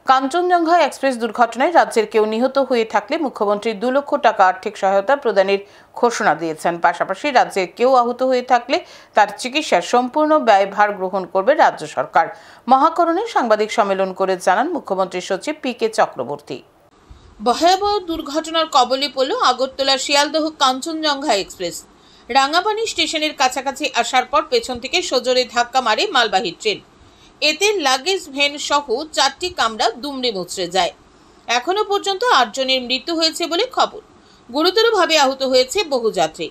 Kanchenjunga express দুর্ঘটনায় রাজ্যের কেউ নিহত হয়ে থাকলে মুখ্যমন্ত্রী 2 লক্ষ টাকা আর্থিক সহায়তা প্রদানের ঘোষণা দিয়েছেন। পাশাপাশি রাজ্যে কেউ আহত হয়ে থাকলে তার চিকিৎসার সম্পূর্ণ ব্যয়ভার গ্রহণ করবে রাজ্য সরকার। মহাকরণে সাংবাদিক সম্মেলন করে জানান মুখ্যমন্ত্রীর সচিব পি.কে. চক্রবর্তী। ভয়াবহ দুর্ঘটনার কবলে পড়ল আগরতলা শিয়ালদহ কাঞ্চনজঙ্ঘা এক্সপ্রেস। রাঙ্গাপানি স্টেশনের কাছাকাছি আসার পর পেছন থেকে সজোরে ধাক্কা মারে মালবাহী ট্রেন। এতে লাগেজ ভ্যান সহ 4টি কামরা দুমড়ে মুচড়ে যায়। এখনো পর্যন্ত 8 জনের মৃত্যু হয়েছে বলে খবর। গুরুতরভাবে আহত হয়েছে বহু যাত্রী।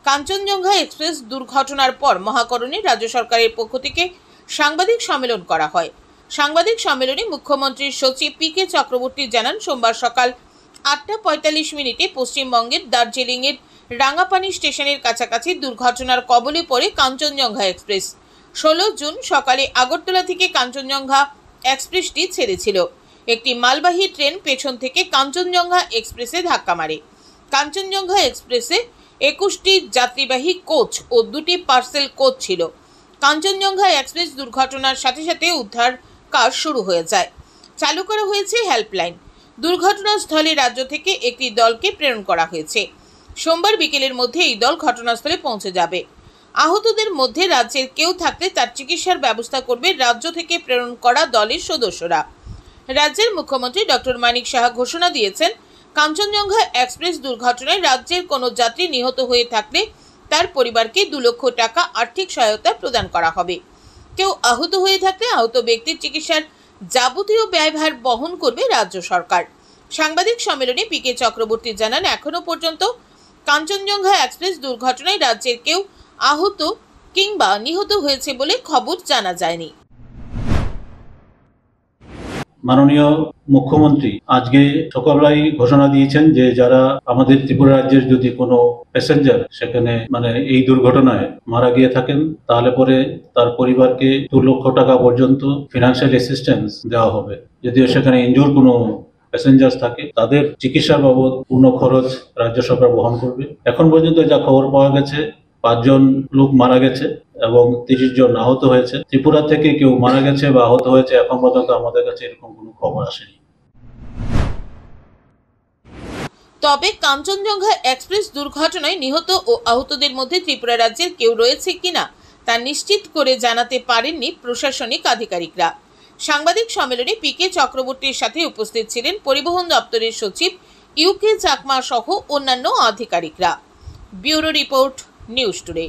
কাঞ্চনজঙ্ঘা এক্সপ্রেস দুর্ঘটনার পর মহাকরণে রাজ্য সরকারের পক্ষ থেকে সাংবাদিক সম্মেলন করা হয়। সাংবাদিক সম্মেলনে মুখ্যমন্ত্রীর সচিব পি.কে. চক্রবর্তী জানান, সোমবার সকাল 8:45 পশ্চিমবঙ্গের দার্জিলিংয়ের রাঙ্গাপানি স্টেশনের কাছাকাছি দুর্ঘটনার কবলে পড়ে কাঞ্চনজঙ্ঘা এক্সপ্রেস। 16 জুন সকালে আগরতলা থেকে কাঞ্চনজঙ্ঘা এক্সপ্রেসটি ছেড়েছিল। একটি মালবাহী ট্রেন পেছন থেকে কাঞ্চনজঙ্ঘা এক্সপ্রেসে ধাক্কা মারে। কাঞ্চনজঙ্ঘা এক্সপ্রেসে 21টি যাত্রীবাহী কোচ ও 2টি পার্সেল কোচ ছিল। কাঞ্চনজঙ্ঘা এক্সপ্রেস দুর্ঘটনার সাথে সাথে উদ্ধার কাজ শুরু হয়ে যায়। চালু করা হয়েছে হেল্পলাইন। দুর্ঘটনাস্থলে রাজ্য থেকে একটি দলকে প্রেরণ করা হয়েছে। সোমবার বিকেলের মধ্যে এই দল ঘটনাস্থলে পৌঁছে যাবে। আহতদের মধ্যে রাজ্যের কেউ থাকলে তার চিকিৎসার ব্যবস্থা করবে রাজ্য থেকে প্রেরণ করা দলের সদস্যরা। রাজ্যের মুখ্যমন্ত্রী ডক্টর মানিক সাহা ঘোষণা দিয়েছেন, কাঞ্চনজঙ্ঘা এক্সপ্রেস দুর্ঘটনায় রাজ্যের কোনো যাত্রী নিহত হয়ে থাকলে তার পরিবারকে 2 লক্ষ টাকা আর্থিক সহায়তা প্রদান করা হবে। কেউ আহত হয়ে থাকলে আহত ব্যক্তির চিকিৎসার যাবতীয় ব্যয়ভার বহন করবে রাজ্য সরকার। সাংবাদিক সম্মেলনে পি.কে. চক্রবর্তী জানান, এখনো পর্যন্ত কাঞ্চনজঙ্ঘা এক্সপ্রেস দুর্ঘটনায় রাজ্যের কেউ আহত কিংবা নিহত হয়েছে বলে খবর জানা যায়নি। মাননীয় মুখ্যমন্ত্রী আজকে সকালবেলায় ঘোষণা দিয়েছেন যে যারা আমাদের ত্রিপুরা রাজ্যের যদি কোনো প্যাসেঞ্জার সেখানে এই দুর্ঘটনায় মারা গিয়ে থাকেন, তাহলে পরে তার পরিবারকে 2 লক্ষ টাকা পর্যন্ত ফিনান্সিয়াল অ্যাসিস্ট্যান্স দেওয়া হবে। যদিও সেখানে ইনজুর কোনো প্যাসেঞ্জার থাকে, তাদের চিকিৎসার বাবদ পূর্ণ খরচ রাজ্য সরকার বহন করবে। এখন পর্যন্ত যা খবর পাওয়া গেছে, 5 জন লোক মারা গেছে এবং 30 জন আহত হয়েছে। ত্রিপুরা থেকে কেউ মারা গেছে বা আহত হয়েছে এখন পর্যন্ত আমাদের কাছে এরকম কোনো খবর আসেনি। তবে কাঞ্চনজঙ্ঘা এক্সপ্রেস দুর্ঘটনায় নিহত ও আহতদের মধ্যে ত্রিপুরা রাজ্যের কেউ রয়েছে কিনা তা নিশ্চিত করে জানাতে পারেননি প্রশাসনিক আধিকারিকরা। সাংবাদিক সম্মেলনে পি.কে. চক্রবর্তীর সাথে উপস্থিত ছিলেন পরিবহন দপ্তরের সচিব ইউ.কে. চাকমা সহ অন্যান্য আধিকারিকরা। Bureau report, news today.